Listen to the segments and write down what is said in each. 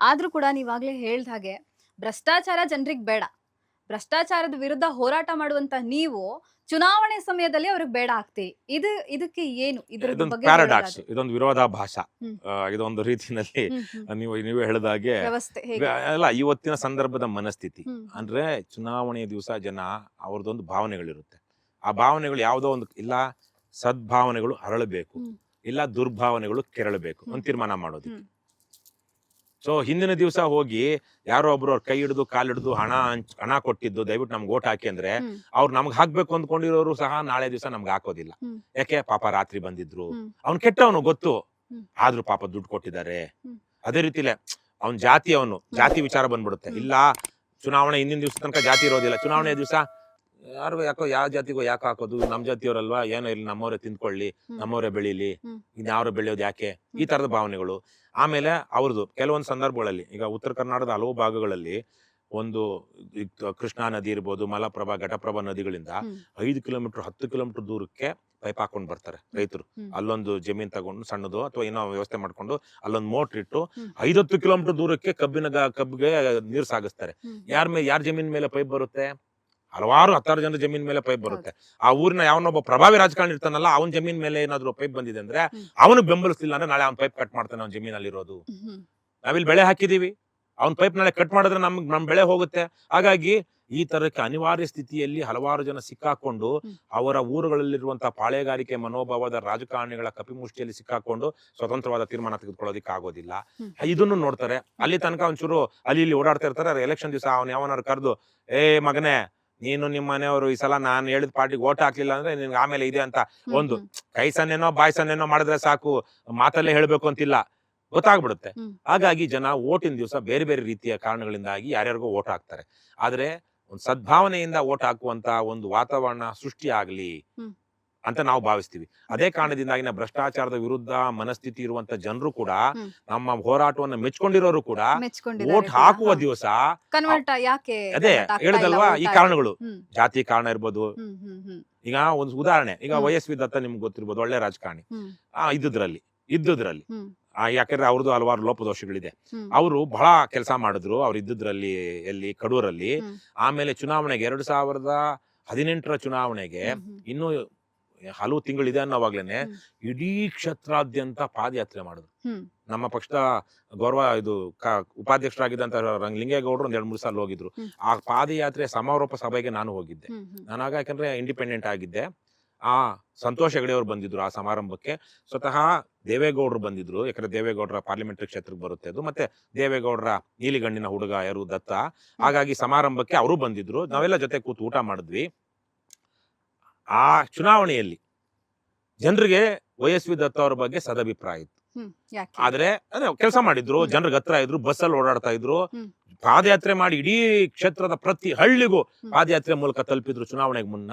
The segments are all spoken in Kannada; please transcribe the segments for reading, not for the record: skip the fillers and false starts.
ಆದ್ರೂ ಕೂಡ ನೀವಾಗ್ಲೇ ಹೇಳ್ದ ಹಾಗೆ ಭ್ರಷ್ಟಾಚಾರ ಜನರಿಗೆ ಬೇಡ. ಭ್ರಷ್ಟಾಚಾರದ ವಿರುದ್ಧ ಹೋರಾಟ ಮಾಡುವಂತ ನೀವು ಚುನಾವಣೆ ಸಮಯದಲ್ಲಿ ಅವ್ರಿಗೆ ಬೇಡ ಆಗ್ತೀರಿ. ಇದಕ್ಕೆ ಏನು? ಇದ್ರ ಇದೊಂದು ಬಗ್ಗೆ ಪ್ಯಾರಾಡಾಕ್ಸ್, ಹೇಳೋದಾದ್ರೆ? ಇದೊಂದು ವಿರೋಧಾಭಾಸ. ಹ್ಮ್. ಇದೊಂದು ರೀತಿನಲ್ಲಿ ಹ್ಮ್. ನೀವು ಹೇಳಿದಾಗೆ ವ್ಯವಸ್ಥೆ ಹೇಗೆ? ಅಲ್ಲ, ಇವತ್ತಿನ ಸಂದರ್ಭದ ಮನಸ್ಥಿತಿ ಹ್ಮ್. ಅಂದ್ರೆ ಚುನಾವಣೆಯ ದಿವಸ ಜನ ಅವ್ರದ್ದೊಂದು ಭಾವನೆಗಳಿರುತ್ತೆ. ಆ ಭಾವನೆಗಳು ಯಾವುದೋ ಒಂದು ಇಲ್ಲ ಸದ್ಭಾವನೆಗಳು ಹರಳಬೇಕು, ಹ್ಮ್. ಇಲ್ಲ ದುರ್ಭಾವನೆಗಳು ಕೆರಳಬೇಕು ಹ್ಮ್. ಒಂದು ತೀರ್ಮಾನ ಮಾಡೋದಕ್ಕೆ. ಹ್ಮ್. ಸೊ ಹಿಂದಿನ ದಿವಸ ಹೋಗಿ ಯಾರೋ ಒಬ್ರು ಅವ್ರ ಕೈ ಹಿಡಿದು ಕಾಲು ಹಿಡಿದು ಹಣ ಕೊಟ್ಟಿದ್ದು ದಯವಿಟ್ಟು ನಮ್ಗೆ ಓಟ್ ಹಾಕಿ ಅಂದ್ರೆ ಹ್ಮ್. ಅವ್ರು ನಮ್ಗೆ ಹಾಕ್ಬೇಕು ಅಂದ್ಕೊಂಡಿರೋರು ಸಹ ನಾಳೆ ದಿವಸ ನಮ್ಗೆ ಹಾಕೋದಿಲ್ಲ. ಹ್ಮ್. ಯಾಕೆ? ಪಾಪ ರಾತ್ರಿ ಬಂದಿದ್ರು, ಹ್ಮ್. ಅವ್ನು ಕೆಟ್ಟವನು ಗೊತ್ತು, ಹ್ಮ್. ಆದ್ರೂ ಪಾಪ ದುಡ್ಡು ಕೊಟ್ಟಿದ್ದಾರೆ. ಹ್ಮ್. ಅದೇ ರೀತಿಲೇ ಅವ್ನ ಜಾತಿ ವಿಚಾರ ಬಂದ್ಬಿಡುತ್ತೆ. ಇಲ್ಲ ಚುನಾವಣೆ ಹಿಂದಿನ ದಿವಸ ತನಕ ಜಾತಿ ಇರೋದಿಲ್ಲ, ಚುನಾವಣೆ ದಿವಸ ಯಾರು ಯಾಕೋ ಯಾವ ಜಾತಿಗೋ ಯಾಕೆ ಹಾಕೋದು, ನಮ್ ಜಾತಿಯವರಲ್ವಾ, ಏನೋ ಇಲ್ಲಿ ನಮ್ಮವರೇ ತಿಂದ್ಕೊಳ್ಳಿ, ನಮ್ಮವರೇ ಬೆಳೀಲಿ, ಇನ್ಯಾವ್ರು ಬೆಳೆಯೋದು ಯಾಕೆ, ಈ ತರದ ಭಾವನೆಗಳು. ಆಮೇಲೆ ಅವ್ರದ್ದು ಕೆಲವೊಂದು ಸಂದರ್ಭಗಳಲ್ಲಿ, ಈಗ ಉತ್ತರ ಕರ್ನಾಟಕದ ಹಲವು ಭಾಗಗಳಲ್ಲಿ ಒಂದು ಕೃಷ್ಣಾ ನದಿ ಇರ್ಬೋದು, ಮಲಪ್ರಭಾ, ಘಟಪ್ರಭಾ ನದಿಗಳಿಂದ 5 ಕಿಲೋಮೀಟರ್ 10 ಕಿಲೋಮೀಟರ್ ದೂರಕ್ಕೆ ಪೈಪ್ ಹಾಕೊಂಡು ಬರ್ತಾರೆ ರೈತರು. ಅಲ್ಲೊಂದು ಜಮೀನ್ ತಗೊಂಡು ಸಣ್ಣದು ಅಥವಾ ಏನೋ ವ್ಯವಸ್ಥೆ ಮಾಡ್ಕೊಂಡು ಅಲ್ಲೊಂದು ಮೋಟ್ರ್ ಇಟ್ಟು 5-10 ಕಿಲೋಮೀಟರ್ ದೂರಕ್ಕೆ ಕಬ್ಬಿಗೆ ನೀರು ಸಾಗಿಸ್ತಾರೆ. ಯಾರ ಜಮೀನ್ ಮೇಲೆ ಪೈಪ್ ಬರುತ್ತೆ? ಹಲವಾರು 10 ಜನರ ಜಮೀನ್ ಮೇಲೆ ಪೈಪ್ ಬರುತ್ತೆ. ಆ ಊರಿನ ಯಾವನೊಬ್ಬ ಪ್ರಭಾವಿ ರಾಜಕಾರಣಿ ಇರ್ತಾನಲ್ಲ, ಅವನ ಜಮೀನ್ ಮೇಲೆ ಏನಾದ್ರು ಪೈಪ್ ಬಂದಿದೆ ಅಂದ್ರೆ ಅವನು ಬೆಂಬಲಿಸ್ತಿಲ್ಲ ಅಂದ್ರೆ ನಾಳೆ ಅವ್ನ ಪೈಪ್ ಕಟ್ ಮಾಡ್ತಾನೆ ಅವ್ನ ಜಮೀನಲ್ಲಿ ಇರೋದು. ನಾವಿಲ್ಲಿ ಬೆಳೆ ಹಾಕಿದೀವಿ, ಅವ್ನ ಪೈಪ್ ನಾಳೆ ಕಟ್ ಮಾಡಿದ್ರೆ ನಮ್ ಬೆಳೆ ಹೋಗುತ್ತೆ. ಹಾಗಾಗಿ ಈ ತರಕ್ಕೆ ಅನಿವಾರ್ಯ ಸ್ಥಿತಿಯಲ್ಲಿ ಹಲವಾರು ಜನ ಸಿಕ್ಕಾಕೊಂಡು ಅವರ ಊರುಗಳಲ್ಲಿರುವಂತಹ ಪಾಳೆಗಾರಿಕೆ ಮನೋಭಾವದ ರಾಜಕಾರಣಿಗಳ ಕಪಿಮುಷ್ಟಿಯಲ್ಲಿ ಸಿಕ್ಕಾಕೊಂಡು ಸ್ವತಂತ್ರವಾದ ತೀರ್ಮಾನ ತೆಗೆದುಕೊಳ್ಳೋದಿಕ್ಕೆ ಆಗೋದಿಲ್ಲ. ಇದನ್ನು ನೋಡ್ತಾರೆ. ಅಲ್ಲಿ ತನಕ ಒಂಚೂರು ಅಲ್ಲಿ ಇಲ್ಲಿ ಓಡಾಡ್ತಾ ಇರ್ತಾರೆ. ಎಲೆಕ್ಷನ್ ದಿವಸ ಅವ್ನು ಯಾವನಾರು ಕರೆದು, ಏ ಮಗನೇ, ನೀನು ನಿಮ್ಮ ಮನೆಯವರು ಈ ಸಲ ನಾನು ಹೇಳಿದ ಪಾರ್ಟಿಗೆ ಓಟ್ ಹಾಕ್ಲಿಲ್ಲ ಅಂದ್ರೆ ನಿನ್ಗೆ ಆಮೇಲೆ ಇದೆ ಅಂತ ಒಂದು ಕೈ ಸನ್ನೆನೋ ಬಾಯ್ ಸನ್ನೆನೋ ಮಾಡಿದ್ರೆ ಸಾಕು, ಮಾತಲ್ಲೇ ಹೇಳ್ಬೇಕು ಅಂತಿಲ್ಲ, ಗೊತ್ತಾಗ್ಬಿಡುತ್ತೆ. ಹಾಗಾಗಿ ಜನ ಓಟಿನ ದಿವಸ ಬೇರೆ ಬೇರೆ ರೀತಿಯ ಕಾರಣಗಳಿಂದಾಗಿ ಯಾರ್ಯಾರಿಗೋ ಓಟ್ ಹಾಕ್ತಾರೆ. ಆದ್ರೆ ಒಂದು ಸದ್ಭಾವನೆಯಿಂದ ಓಟ್ ಹಾಕುವಂತ ಒಂದು ವಾತಾವರಣ ಸೃಷ್ಟಿ ಆಗ್ಲಿ ಅಂತ ನಾವು ಭಾವಿಸ್ತೀವಿ. ಅದೇ ಕಾರಣದಿಂದಾಗಿನ ಭ್ರಷ್ಟಾಚಾರದ ವಿರುದ್ಧ ಮನಸ್ಥಿತಿ ಇರುವಂತ ಜನರು ಕೂಡ, ನಮ್ಮ ಹೋರಾಟವನ್ನು ಮೆಚ್ಕೊಂಡಿರೋರು ಕೂಡ ಓಟ್ ಹಾಕುವ ದಿವಸ ಅದೇ ಹೇಳಿದಲ್ವಾ, ಈ ಕಾರಣಗಳು ಜಾತಿ ಕಾರಣ ಇರ್ಬೋದು. ಈಗ ಒಂದು ಉದಾಹರಣೆ, ಈಗ YSV ದತ್ತ ನಿಮ್ಗೆ ಗೊತ್ತಿರ್ಬೋದು, ಒಳ್ಳೆ ರಾಜಕಾರಣಿ. ಇದ್ದುದ್ರಲ್ಲಿ ಯಾಕಂದ್ರೆ ಅವ್ರದ್ದು ಹಲವಾರು ಲೋಪದೋಷಗಳಿದೆ. ಅವರು ಬಹಳ ಕೆಲಸ ಮಾಡಿದ್ರು ಅವ್ರು ಇದ್ದುದ್ರಲ್ಲಿ, ಎಲ್ಲಿ ಕಡೂರಲ್ಲಿ. ಆಮೇಲೆ ಚುನಾವಣೆಗೆ 2018ರ ಚುನಾವಣೆಗೆ ಇನ್ನು ಹಲವು ತಿಂಗಳಿದೆ ಅನ್ನೋವಾಗ್ಲೇನೆ ಇಡೀ ಕ್ಷೇತ್ರಾದ್ಯಂತ ಪಾದಯಾತ್ರೆ ಮಾಡಿದ್ರು. ನಮ್ಮ ಪಕ್ಷದ ಗೌರವ ಉಪಾಧ್ಯಕ್ಷರಾಗಿದ್ದಂತ ಲಿಂಗೇಗೌಡರು 2-3 ಸಾಲ ಹೋಗಿದ್ರು. ಆ ಪಾದಯಾತ್ರೆ ಸಮಾರೋಪ ಸಭೆಗೆ ನಾನು ಹೋಗಿದ್ದೆ. ನಾನಾಗ ಯಾಕಂದ್ರೆ ಇಂಡಿಪೆಂಡೆಂಟ್ ಆಗಿದ್ದೆ. ಆ ಸಂತೋಷ್ ಹೆಗಡೆ ಅವ್ರು ಬಂದಿದ್ರು ಆ ಸಮಾರಂಭಕ್ಕೆ. ಸ್ವತಃ ದೇವೇಗೌಡರು ಬಂದಿದ್ರು, ಯಾಕಂದ್ರೆ ದೇವೇಗೌಡರ ಪಾರ್ಲಿಮೆಂಟರಿ ಕ್ಷೇತ್ರಕ್ಕೆ ಬರುತ್ತೆ ಅದು. ಮತ್ತೆ ದೇವೇಗೌಡರ ನೀಲಿಗಣ್ಣಿನ ಹುಡುಗ ಯಾರು, ದತ್ತ. ಹಾಗಾಗಿ ಸಮಾರಂಭಕ್ಕೆ ಅವರು ಬಂದಿದ್ರು. ನಾವೆಲ್ಲ ಜೊತೆ ಕೂತು ಊಟ ಮಾಡಿದ್ವಿ. ಆ ಚುನಾವಣೆಯಲ್ಲಿ ಜನರಿಗೆ YSV ದತ್ತ ಅವ್ರ ಬಗ್ಗೆ ಸದಭಿಪ್ರಾಯ ಇತ್ತು. ಆದ್ರೆ ಕೆಲಸ ಮಾಡಿದ್ರು, ಜನರಿಗೆ ಹತ್ರ ಇದ್ರು, ಬಸ್ಸಲ್ಲಿ ಓಡಾಡ್ತಾ ಇದ್ರು, ಪಾದಯಾತ್ರೆ ಮಾಡಿ ಇಡೀ ಕ್ಷೇತ್ರದ ಪ್ರತಿ ಹಳ್ಳಿಗೂ ಪಾದಯಾತ್ರೆ ಮೂಲಕ ತಲುಪಿದ್ರು ಚುನಾವಣೆಗೆ ಮುನ್ನ.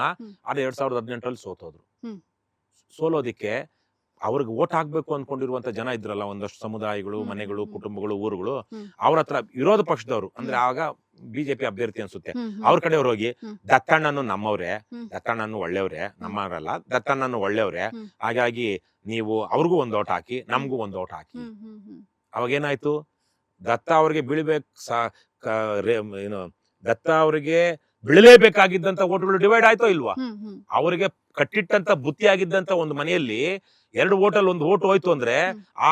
ಆದ್ರೆ 2018ರಲ್ಲಿ ಸೋತೋದ್ರು. ಸೋಲೋದಿಕ್ಕೆ ಅವ್ರಿಗೆ ಓಟ್ ಹಾಕ್ಬೇಕು ಅನ್ಕೊಂಡಿರುವಂತ ಜನ ಇದ್ರಲ್ಲ, ಒಂದಷ್ಟು ಸಮುದಾಯಗಳು, ಮನೆಗಳು, ಕುಟುಂಬಗಳು, ಊರುಗಳು, ಅವ್ರ ಹತ್ರ ವಿರೋಧ ಪಕ್ಷದವರು, ಅಂದ್ರೆ ಆಗ ಬಿಜೆಪಿ ಅಭ್ಯರ್ಥಿ ಅನ್ಸುತ್ತೆ, ಅವ್ರ ಕಡೆಯವ್ರು ಹೋಗಿ ದತ್ತಣ್ಣನು ನಮ್ಮವ್ರೆ, ದತ್ತಣ್ಣನು ಒಳ್ಳೆಯವ್ರೆ, ನಮ್ಮವರಲ್ಲ, ದತ್ತಣ್ಣನು ಒಳ್ಳೆಯವ್ರೆ, ಹಾಗಾಗಿ ನೀವು ಅವ್ರಿಗೂ ಒಂದು ಓಟ್ ಹಾಕಿ, ನಮ್ಗೂ ಒಂದು ಓಟ್ ಹಾಕಿ. ಅವಾಗೇನಾಯ್ತು, ದತ್ತ ಅವ್ರಿಗೆ ದತ್ತ ಅವ್ರಿಗೆ ಬೀಳಲೇಬೇಕಾಗಿದ್ದಂತ ಓಟ್ಗಳು ಡಿವೈಡ್ ಆಯ್ತೋ ಇಲ್ವಾ? ಅವರಿಗೆ ಕಟ್ಟಿಟ್ಟಂತ ಬುತ್ತಿ ಆಗಿದ್ದಂತ ಒಂದು ಮನೆಯಲ್ಲಿ 2 ಓಟಲ್ಲಿ 1 ಓಟ್ ಹೋಯ್ತು ಅಂದ್ರೆ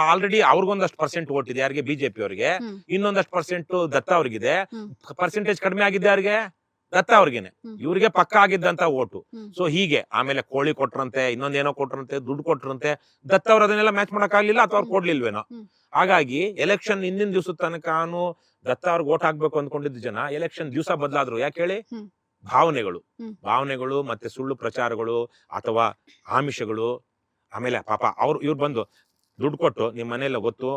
ಆಲ್ರೆಡಿ ಅವ್ರಿಗೊಂದಷ್ಟು ಪರ್ಸೆಂಟ್ ಓಟ್ ಇದೆ ಯಾರಿಗೆ, ಬಿಜೆಪಿ ಅವ್ರಿಗೆ, ಇನ್ನೊಂದಷ್ಟು ಪರ್ಸೆಂಟ್ ದತ್ತ ಅವ್ರಿಗಿದೆ. ಪರ್ಸೆಂಟೇಜ್ ಕಡಿಮೆ ಆಗಿದ್ದೆ ಯಾರಿಗೆ, ದತ್ತ ಅವ್ರಿಗೇನೆ. ಇವ್ರಿಗೆ ಪಕ್ಕ ಆಗಿದ್ದಂತ ಓಟು. ಸೊ ಹೀಗೆ ಆಮೇಲೆ ಕೋಳಿ ಕೊಟ್ರಂತೆ, ಇನ್ನೊಂದೇನೋ ಕೊಟ್ರಂತೆ, ದುಡ್ಡು ಕೊಟ್ರಂತೆ. ದತ್ತ ಅವ್ರು ಅದನ್ನೆಲ್ಲ ಮ್ಯಾಚ್ ಮಾಡಕ್ ಆಗ್ಲಿಲ್ಲ, ಅಥವಾ ಅವ್ರು ಕೊಡ್ಲಿಲ್ವೇನೋ. ಹಾಗಾಗಿ ಎಲೆಕ್ಷನ್ ಹಿಂದಿನ ದಿವಸದ ತನಕನು ದತ್ತ ಅವ್ರಿಗೆ ಓಟ್ ಹಾಕ್ಬೇಕು ಅಂದ್ಕೊಂಡಿದ್ದ ಜನ ಎಲೆಕ್ಷನ್ ದಿವಸ ಬದಲಾದ್ರು. ಯಾಕೆ ಹೇಳಿ? ಭಾವನೆಗಳು ಮತ್ತೆ ಸುಳ್ಳು ಪ್ರಚಾರಗಳು ಅಥವಾ ಆಮಿಷಗಳು. ಆಮೇಲೆ ಪಾಪ ಇವ್ರು ಬಂದು ದುಡ್ಡು ಕೊಟ್ಟು, ನಿಮ್ ಮನೆಯಲ್ಲ ಗೊತ್ತು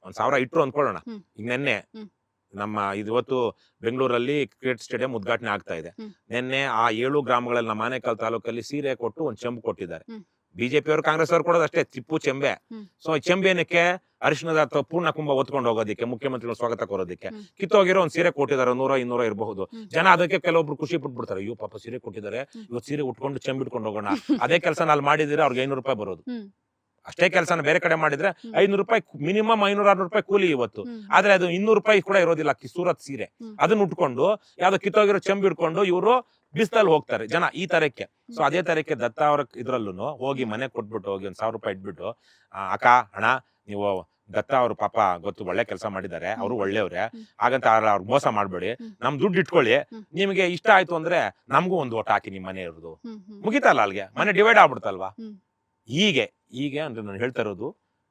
1000 ಇಟ್ರು ಅಂದ್ಕೊಳ್ಳೋಣ. ಈಗ ನೆನ್ನೆ ನಮ್ಮ ಇವತ್ತು ಬೆಂಗಳೂರಲ್ಲಿ ಕ್ರಿಕೆಟ್ ಸ್ಟೇಡಿಯಂ ಉದ್ಘಾಟನೆ ಆಗ್ತಾ ಇದೆ. ನಿನ್ನೆ ಆ 7 ಗ್ರಾಮಗಳಲ್ಲಿ ನಮ್ಮ ಆನೇಕಲ್ ತಾಲೂಕಲ್ಲಿ ಸೀರೆ ಕೊಟ್ಟು ಒಂದು ಚೆಂಬು ಕೊಟ್ಟಿದ್ದಾರೆ. ಬಿಜೆಪಿ ಅವರು, ಕಾಂಗ್ರೆಸ್ ಅವ್ರು ಕೊಡೋದು ಅಷ್ಟೇ, ಚಿಪ್ಪು ಚೆಂಬೆ. ಸೊ ಚೆಂಬೇನಕ್ಕೆ ಅರಿಶಿಣದ ಪೂರ್ಣ ಕುಂಭ ಹೊತ್ಕೊಂಡು ಹೋಗೋದಿಕ್ಕೆ, ಮುಖ್ಯಮಂತ್ರಿಗಳು ಸ್ವಾಗತ ಕೋರೋದಿಕ್ಕೆ ಕಿತ್ತೋಗಿರೋ ಒಂದು ಸೀರೆ ಕೊಟ್ಟಿದ್ದಾರೆ. 100-200 ಇರಬಹುದು ಜನ. ಅದಕ್ಕೆ ಕೆಲವೊಬ್ರು ಖುಷಿ ಪಟ್ಬಿಡ್ತಾರೆ, ಅಯ್ಯೋ ಪಾಪ ಸೀರೆ ಕೊಟ್ಟಿದ್ದಾರೆ, ಇವತ್ತು ಸೀರೆ ಉಟ್ಕೊಂಡು ಚೆಂಬಿಟ್ಕೊಂಡು ಹೋಗೋಣ. ಅದೇ ಕೆಲಸ ಅಲ್ಲಿ ಮಾಡಿದ್ರೆ ಅವ್ರಿಗೆ 500 ರೂಪಾಯಿ ಬರೋದು. ಅಷ್ಟೇ ಕೆಲಸನ ಬೇರೆ ಕಡೆ ಮಾಡಿದ್ರೆ 500 ರೂಪಾಯಿ ಮಿನಿಮಮ್ 500-600 ರೂಪಾಯಿ ಕೂಲಿ ಇವತ್ತು. ಆದ್ರೆ ಅದು 200 ರೂಪಾಯಿ ಕೂಡ ಇರೋದಿಲ್ಲ. ಸೂರತ್ ಸೀರೆ ಅದನ್ನ ಉಟ್ಕೊಂಡು ಯಾವ್ದೋ ಕಿತ್ತೋಗಿರೋ ಚೆಂಬು ಹಿಡ್ಕೊಂಡು ಇವರು ಬಿಸ್ತಲ್ಲಿ ಹೋಗ್ತಾರೆ ಜನ ಈ ತರಕ್ಕೆ. ಸೊ ಅದೇ ತರಕ್ಕೆ ದತ್ತ ಅವ್ರ ಇದ್ರಲ್ಲೂ ಹೋಗಿ ಮನೆ ಕೊಟ್ಬಿಟ್ಟು ಹೋಗಿ 1,000 ರೂಪಾಯಿ ಇಟ್ಬಿಟ್ಟು, ಅಕ್ಕ ಹಣ ನೀವು ದತ್ತ ಅವ್ರ ಪಾಪ ಗೊತ್ತು ಒಳ್ಳೆ ಕೆಲಸ ಮಾಡಿದ್ದಾರೆ, ಅವರು ಒಳ್ಳೆಯವ್ರೆ, ಹಾಗಂತ ಅವ್ರಿಗೆ ಮೋಸ ಮಾಡ್ಬೇಡಿ, ನಮ್ ದುಡ್ಡು ಇಟ್ಕೊಳ್ಳಿ, ನಿಮ್ಗೆ ಇಷ್ಟ ಆಯ್ತು ಅಂದ್ರೆ ನಮಗೂ ಒಂದು ಓಟ್ ಹಾಕಿ ನಿಮ್ ಮನೆ ಇರೋದು ಮುಗಿತಲ್ಲ, ಅಲ್ಲಿಗೆ ಮನೆ ಡಿವೈಡ್ ಆಗ್ಬಿಡ್ತಲ್ವಾ. ಹೀಗೆ ಅಂದ್ರೆ ನಾನು ಹೇಳ್ತಾ ಇರೋದು,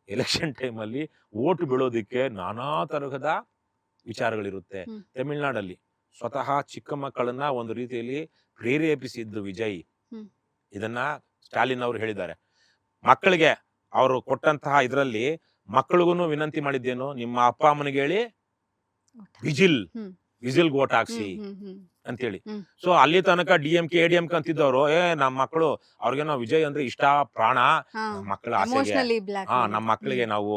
ಎಲೆಕ್ಷನ್ ಟೈಮಲ್ಲಿ ಓಟ್ ಬೀಳೋದಿಕ್ಕೆ ನಾನಾ ತರಹದ ವಿಚಾರಗಳಿರುತ್ತೆ. ತಮಿಳ್ನಾಡಲ್ಲಿ ಸ್ವತಃ ಚಿಕ್ಕ ಮಕ್ಕಳನ್ನ ಒಂದು ರೀತಿಯಲ್ಲಿ ಪ್ರೇರೇಪಿಸಿದ್ದು ವಿಜಯ್. ಇದನ್ನ ಸ್ಟಾಲಿನ್ ಅವರು ಹೇಳಿದ್ದಾರೆ. ಮಕ್ಕಳಿಗೆ ಅವರು ಕೊಟ್ಟಂತಹ ಇದರಲ್ಲಿ ಮಕ್ಕಳಿಗೂ ವಿನಂತಿ ಮಾಡಿದ್ದೇನು, ನಿಮ್ಮ ಅಪ್ಪ ಅಮ್ಮನಿಗೆ ಹೇಳಿ ವಿಜಿಲ್ಗೆ ಓಟ್ ಹಾಕ್ಸಿ ಅಂತೇಳಿ. ಸೊ ಅಲ್ಲಿ ತನಕ DMK ADMK ಅಂತಿದ್ದವರು, ನಮ್ಮ ಮಕ್ಕಳು ಅವ್ರಿಗೇನೋ ವಿಜಯ್ ಅಂದ್ರೆ ಇಷ್ಟ ಪ್ರಾಣ, ಮಕ್ಕಳ ಆಸೆಗೆ ನಮ್ಮ ಮಕ್ಕಳಿಗೆ ನಾವು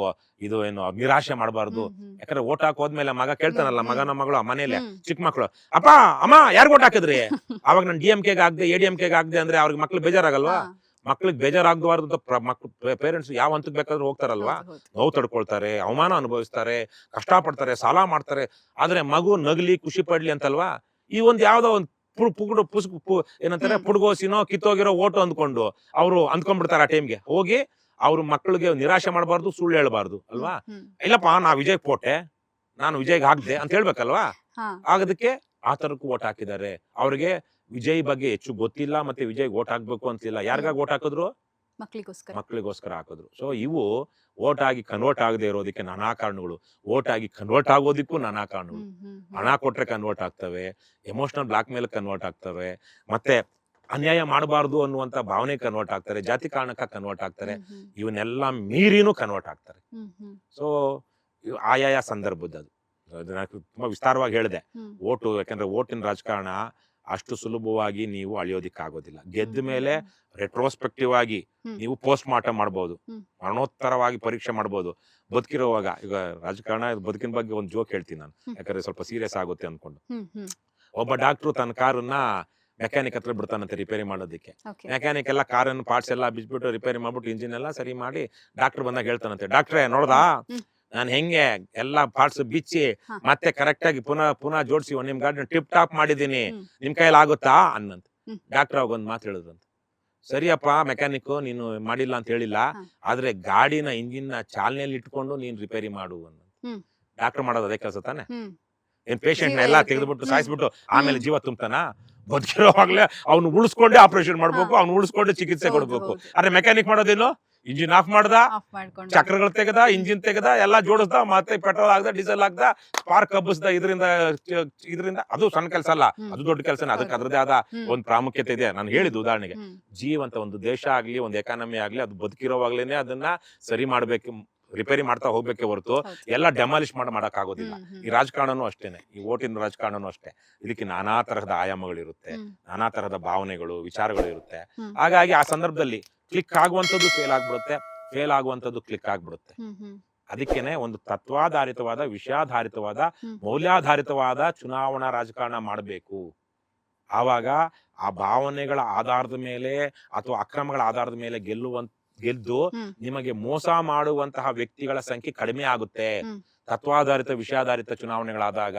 ಇದು ಏನು ನಿರಾಶೆ ಮಾಡಬಾರ್ದು. ಯಾಕಂದ್ರೆ ಓಟ್ ಹಾಕೋದ್ಮೇಲೆ ಮಗ ಕೇಳ್ತಾನಲ್ಲ, ಮಗನ ಮಗಳು ಮನೇಲೆ ಚಿಕ್ಕ ಮಕ್ಕಳು, ಅಪ್ಪ ಅಮ್ಮ ಯಾರಿಗ್ ಓಟ್ ಹಾಕಿದ್ರಿ, ಅವಾಗ ನಾನು DMK ಆಗ್ದೆ ADMK ಆಗ್ದೆ ಅಂದ್ರೆ ಅವ್ರಿಗೆ ಮಕ್ಳು ಬೇಜಾರಾಗಲ್ವಾ. ಮಕ್ಳಿಗೆ ಬೇಜಾರಾಗಬಾರ್ದು. ಪೇರೆಂಟ್ಸ್ ಯಾವ ಹಂತಕ್ಕೆ ಬೇಕಾದ್ರೂ ಹೋಗ್ತಾರಲ್ವಾ, ನೋವು ತಡ್ಕೊಳ್ತಾರೆ, ಅವಮಾನ ಅನುಭವಿಸ್ತಾರೆ, ಕಷ್ಟ ಪಡ್ತಾರೆ, ಸಾಲ ಮಾಡ್ತಾರೆ. ಆದ್ರೆ ಮಗು ನಗಲಿ ಖುಷಿ ಪಡ್ಲಿ ಅಂತಲ್ವಾ, ಈ ಒಂದ್ ಯಾವ್ದೋ ಒಂದು ಏನಂತಾರೆ ಪುಡ್ಗೋಸಿನೋ ಕಿತ್ತೋಗಿರೋ ಓಟು ಅಂದ್ಕೊಂಡು ಅವ್ರು ಅಂದ್ಕೊಂಡ್ಬಿಡ್ತಾರೆ. ಆ ಟೈಮ್ಗೆ ಹೋಗಿ ಅವ್ರ ಮಕ್ಕಳಿಗೆ ನಿರಾಶೆ ಮಾಡಬಾರ್ದು, ಸುಳ್ಳು ಹೇಳ್ಬಾರ್ದು ಅಲ್ವಾ. ಇಲ್ಲಪ್ಪ ನಾ ವಿಜಯ್ ಕೊಟ್ಟೆ, ನಾನು ವಿಜಯ್ಗೆ ಹಾಕ್ದೆ ಅಂತ ಹೇಳ್ಬೇಕಲ್ವಾ. ಆಗೋದಕ್ಕೆ ಆ ತರಕ್ಕೂ ಓಟ್ ಹಾಕಿದ್ದಾರೆ. ಅವ್ರಿಗೆ ವಿಜಯ್ ಬಗ್ಗೆ ಹೆಚ್ಚು ಗೊತ್ತಿಲ್ಲ, ಮತ್ತೆ ವಿಜಯ್ ಓಟ್ ಹಾಕ್ಬೇಕು ಅಂತಿಲ್ಲ. ಯಾರಿಗಾಗಿ ಓಟ್ ಹಾಕಿದ್ರು? ಮಕ್ಕಳಿಗೋಸ್ಕರ ಹಾಕಿದ್ರು. ಸೊ ಇವು ಓಟ್ ಆಗಿ ಕನ್ವರ್ಟ್ ಆಗದೆ ಇರೋದಕ್ಕೆ ನಾನಾ ಕಾರಣಗಳು, ಓಟ್ ಆಗಿ ಕನ್ವರ್ಟ್ ಆಗೋದಕ್ಕೂ ನಾನಾ ಕಾರಣಗಳು. ಹಣ ಕೊಟ್ರೆ ಕನ್ವರ್ಟ್ ಆಗ್ತವೆ, ಎಮೋಷನಲ್ ಬ್ಲಾಕ್ ಮೇಲ್ ಕನ್ವರ್ಟ್ ಆಗ್ತವೆ, ಮತ್ತೆ ಅನ್ಯಾಯ ಮಾಡಬಾರ್ದು ಅನ್ನುವಂತ ಭಾವನೆ ಕನ್ವರ್ಟ್ ಆಗ್ತಾರೆ, ಜಾತಿ ಕಾರಣಕ್ಕ ಕನ್ವರ್ಟ್ ಆಗ್ತಾರೆ, ಇವನ್ನೆಲ್ಲ ಮೀರಿನೂ ಕನ್ವರ್ಟ್ ಆಗ್ತಾರೆ. ಸೊ ಆಯಾಯ ಸಂದರ್ಭದ್ದು ತುಂಬಾ ವಿಸ್ತಾರವಾಗಿ ಹೇಳಿದೆ. ಓಟು, ಯಾಕಂದ್ರೆ ಓಟಿನ ರಾಜಕಾರಣ ಅಷ್ಟು ಸುಲಭವಾಗಿ ನೀವು ಅಳಿಯೋದಿಕ್ಕಾಗೋದಿಲ್ಲ. ಗೆದ್ದ ಮೇಲೆ ರೆಟ್ರೋಸ್ಪೆಕ್ಟಿವ್ ಆಗಿ ನೀವು ಪೋಸ್ಟ್ ಮಾರ್ಟಮ್ ಮಾಡ್ಬೋದು, ಮರಣೋತ್ತರವಾಗಿ ಪರೀಕ್ಷೆ ಮಾಡ್ಬೋದು. ಬದುಕಿರುವಾಗ ಈಗ ರಾಜಕಾರಣ ಬದುಕಿನ ಬಗ್ಗೆ ಒಂದು ಜೋಕ್ ಹೇಳ್ತೀನಿ ನಾನು, ಯಾಕಂದ್ರೆ ಸ್ವಲ್ಪ ಸೀರಿಯಸ್ ಆಗುತ್ತೆ ಅನ್ಕೊಂಡು. ಒಬ್ಬ ಡಾಕ್ಟ್ರು ತನ್ನ ಕಾರನ್ನ ಮೆಕ್ಯಾನಿಕ್ ಹತ್ರ ಬಿಡ್ತಾನಂತೆ ರಿಪೇರಿ ಮಾಡೋದಕ್ಕೆ. ಮೆಕ್ಯಾನಿಕ್ ಎಲ್ಲ ಕಾರನ್ನು ಪಾರ್ಟ್ಸ್ ಎಲ್ಲ ಬಿಚ್ಬಿಟ್ಟು ರಿಪೇರಿ ಮಾಡ್ಬಿಟ್ಟು ಇಂಜಿನ್ ಎಲ್ಲ ಸರಿ ಮಾಡಿ ಡಾಕ್ಟರ್ ಬಂದಾಗ ಹೇಳ್ತಾನಂತೆ, ಡಾಕ್ಟ್ರೇ ನೋಡ್ದಾ ನಾನು ಹೆಂಗೆ ಎಲ್ಲಾ ಪಾರ್ಟ್ಸ್ ಬಿಚ್ಚಿ ಮತ್ತೆ ಕರೆಕ್ಟ್ ಆಗಿ ಪುನಃ ಜೋಡಿಸಿ ನಿಮ್ ಗಾಡಿ ಟಿಪ್ ಟಾಪ್ ಮಾಡಿದೀನಿ, ನಿಮ್ ಕೈಯಲ್ಲಿ ಆಗುತ್ತಾ ಅನ್ನಂತ. ಡಾಕ್ಟರ್ ಅವಾಗ ಒಂದ್ ಮಾತು ಹೇಳಿದ್ರಂತ, ಸರಿಯಪ್ಪ ಮೆಕ್ಯಾನಿಕ್ ನೀನು ಮಾಡಿಲ್ಲ ಅಂತ ಹೇಳಿಲ್ಲ, ಆದ್ರೆ ಗಾಡಿನ ಇಂಜಿನ್ ನ ಚಾಲನೆಯಲ್ಲಿ ಇಟ್ಕೊಂಡು ನೀನ್ ರಿಪೇರಿ ಮಾಡು ಅನ್ನಂತ. ಡಾಕ್ಟರ್ ಮಾಡೋದು ಅದೇ ಕೆಲಸ ತಾನೆ. ಏನ್ ಪೇಷಂಟ್ ನ ಎಲ್ಲಾ ತೆಗೆದ್ಬಿಟ್ಟು ಸಾಯಿಸ್ಬಿಟ್ಟು ಆಮೇಲೆ ಜೀವ ತುಂಬ್ತಾನ? ಬದುಕಿರೋವಾಗ್ಲೇ ಅವ್ನು ಉಳಿಸ್ಕೊಂಡೆ ಆಪರೇಷನ್ ಮಾಡ್ಬೇಕು, ಅವ್ನು ಉಳಿಸ್ಕೊಂಡೆ ಚಿಕಿತ್ಸೆ ಕೊಡ್ಬೇಕು. ಆದ್ರೆ ಮೆಕ್ಯಾನಿಕ್ ಮಾಡೋದೇನು, ಇಂಜಿನ್ ಆಫ್ ಮಾಡ್ದ, ಚಕ್ರಗಳು ತೆಗೆದ, ಇಂಜಿನ್ ತೆಗೆದ, ಎಲ್ಲಾ ಜೋಡಿಸ್ದ, ಮತ್ತೆ ಪೆಟ್ರೋಲ್ ಹಾಕ್ದ, ಡೀಸೆಲ್ ಹಾಕ್ದ, ಸ್ಪಾರ್ಕ್ ಹಬ್ಬಿಸ್ದ. ಇದರಿಂದ ಅದು ಸಣ್ಣ ಕೆಲಸ ಅಲ್ಲ, ಅದು ದೊಡ್ಡ ಕೆಲಸನೇ. ಅದಕ್ಕೆ ಅದ್ರದೇ ಆದ ಒಂದು ಪ್ರಾಮುಖ್ಯತೆ ಇದೆ. ನಾನು ಹೇಳಿದ್ದು ಉದಾಹರಣೆಗೆ, ಜೀವಂತ ಒಂದು ದೇಶ ಆಗ್ಲಿ, ಒಂದು ಎಕಾನಮಿ ಆಗ್ಲಿ, ಅದು ಬದುಕಿರೋವಾಗ್ಲೇನೆ ಅದನ್ನ ಸರಿ ಮಾಡ್ಬೇಕು, ರಿಪೇರಿ ಮಾಡ್ತಾ ಹೋಗ್ಬೇಕೆ ಹೊರತು ಎಲ್ಲ ಡೆಮಾಲಿಷ್ ಮಾಡಕ್ ಆಗೋದಿಲ್ಲ. ಈ ರಾಜಕಾರಣನೂ ಅಷ್ಟೇನೆ, ಈ ಓಟಿನ ರಾಜಕಾರಣನೂ ಅಷ್ಟೇ. ಇದಕ್ಕೆ ನಾನಾ ತರಹದ ಆಯಾಮಗಳಿರುತ್ತೆ, ನಾನಾ ತರಹದ ಭಾವನೆಗಳು, ವಿಚಾರಗಳು ಇರುತ್ತೆ. ಹಾಗಾಗಿ ಆ ಸಂದರ್ಭದಲ್ಲಿ ಕ್ಲಿಕ್ ಆಗುವಂಥದ್ದು ಫೇಲ್ ಆಗ್ಬಿಡುತ್ತೆ, ಫೇಲ್ ಆಗುವಂಥದ್ದು ಕ್ಲಿಕ್ ಆಗ್ಬಿಡುತ್ತೆ. ಅದಕ್ಕೇನೆ ಒಂದು ತತ್ವಾಧಾರಿತವಾದ, ವಿಷಯಾಧಾರಿತವಾದ, ಮೌಲ್ಯಾಧಾರಿತವಾದ ಚುನಾವಣಾ ರಾಜಕಾರಣ ಮಾಡಬೇಕು. ಆವಾಗ ಆ ಭಾವನೆಗಳ ಆಧಾರದ ಮೇಲೆ ಅಥವಾ ಅಕ್ರಮಗಳ ಆಧಾರದ ಮೇಲೆ ಗೆದ್ದು ನಿಮಗೆ ಮೋಸ ಮಾಡುವಂತಹ ವ್ಯಕ್ತಿಗಳ ಸಂಖ್ಯೆ ಕಡಿಮೆ ಆಗುತ್ತೆ. ತತ್ವಾಧಾರಿತ, ವಿಷಯಾಧಾರಿತ ಚುನಾವಣೆಗಳಾದಾಗ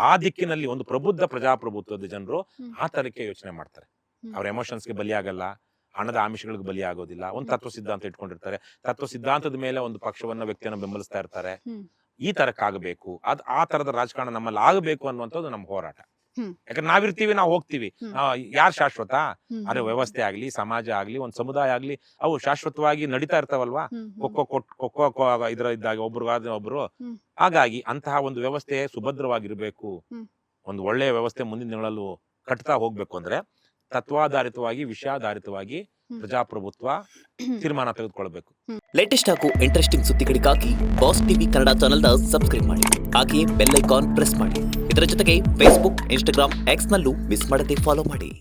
ಆ ದಿಕ್ಕಿನಲ್ಲಿ ಒಂದು ಪ್ರಬುದ್ಧ ಪ್ರಜಾಪ್ರಭುತ್ವದ ಜನರು ಆ ತರಕ್ಕೆ ಯೋಚನೆ ಮಾಡ್ತಾರೆ. ಅವ್ರ ಎಮೋಷನ್ಸ್ಗೆ ಬಲಿಯಾಗಲ್ಲ, ಹಣದ ಆಮಿಷಗಳಿಗೆ ಬಲಿ ಆಗೋದಿಲ್ಲ. ಒಂದು ತತ್ವ ಸಿದ್ಧಾಂತ ಇಟ್ಕೊಂಡಿರ್ತಾರೆ, ತತ್ವ ಸಿದ್ಧಾಂತದ ಮೇಲೆ ಒಂದು ಪಕ್ಷವನ್ನ, ವ್ಯಕ್ತಿಯನ್ನ ಬೆಂಬಲಿಸ್ತಾ ಇರ್ತಾರೆ. ಈ ತರಕ್ಕಾಗಬೇಕು, ಆ ತರದ ರಾಜಕಾರಣ ನಮ್ಮಲ್ಲಿ ಆಗಬೇಕು ಅನ್ನುವಂಥದ್ದು ನಮ್ಮ ಹೋರಾಟ. ಯಾಕಂದ್ರೆ ನಾವಿರ್ತೀವಿ, ನಾವು ಹೋಗ್ತೀವಿ, ಯಾರು ಶಾಶ್ವತ? ಅದೇ ವ್ಯವಸ್ಥೆ ಆಗ್ಲಿ, ಸಮಾಜ ಆಗ್ಲಿ, ಒಂದ್ ಸಮುದಾಯ ಆಗ್ಲಿ, ಅವು ಶಾಶ್ವತವಾಗಿ ನಡೀತಾ ಇರ್ತಾವಲ್ವಾ. ಖೋ ಇದ್ರ ಇದ್ದಾಗ ಒಬ್ರು. ಹಾಗಾಗಿ ಅಂತಹ ಒಂದು ವ್ಯವಸ್ಥೆ ಸುಭದ್ರವಾಗಿರ್ಬೇಕು. ಒಂದು ಒಳ್ಳೆಯ ವ್ಯವಸ್ಥೆ ಮುಂದಿನ ದಿನಗಳಲ್ಲೂ ಕಟ್ತಾ ಹೋಗ್ಬೇಕು ಅಂದ್ರೆ ತತ್ವಾಧಾರಿತವಾಗಿ, ವಿಷಯಾಧಾರಿತವಾಗಿ ಪ್ರಜಾಪ್ರಭುತ್ವ ತೀರ್ಮಾನ ತೆಗೆದುಕೊಳ್ಬೇಕು. ಲೇಟೆಸ್ಟ್ ಹಾಗೂ ಇಂಟ್ರೆಸ್ಟಿಂಗ್ ಸುದ್ದಿಗಳಿಗಾಗಿ ಬಾಸ್ ಟಿವಿ ಕನ್ನಡ ಚಾನೆಲ್ನ ಸಬ್ಸ್ಕ್ರೈಬ್ ಮಾಡಿ, ಹಾಗೆಯೇ ಬೆಲ್ ಐಕಾನ್ ಪ್ರೆಸ್ ಮಾಡಿ. ಇದರ ಜೊತೆಗೆ ಫೇಸ್ಬುಕ್, ಇನ್ಸ್ಟಾಗ್ರಾಮ್, ಎಕ್ಸ್ ನಲ್ಲೂ ಮಿಸ್ ಮಾಡದೆ ಫಾಲೋ ಮಾಡಿ.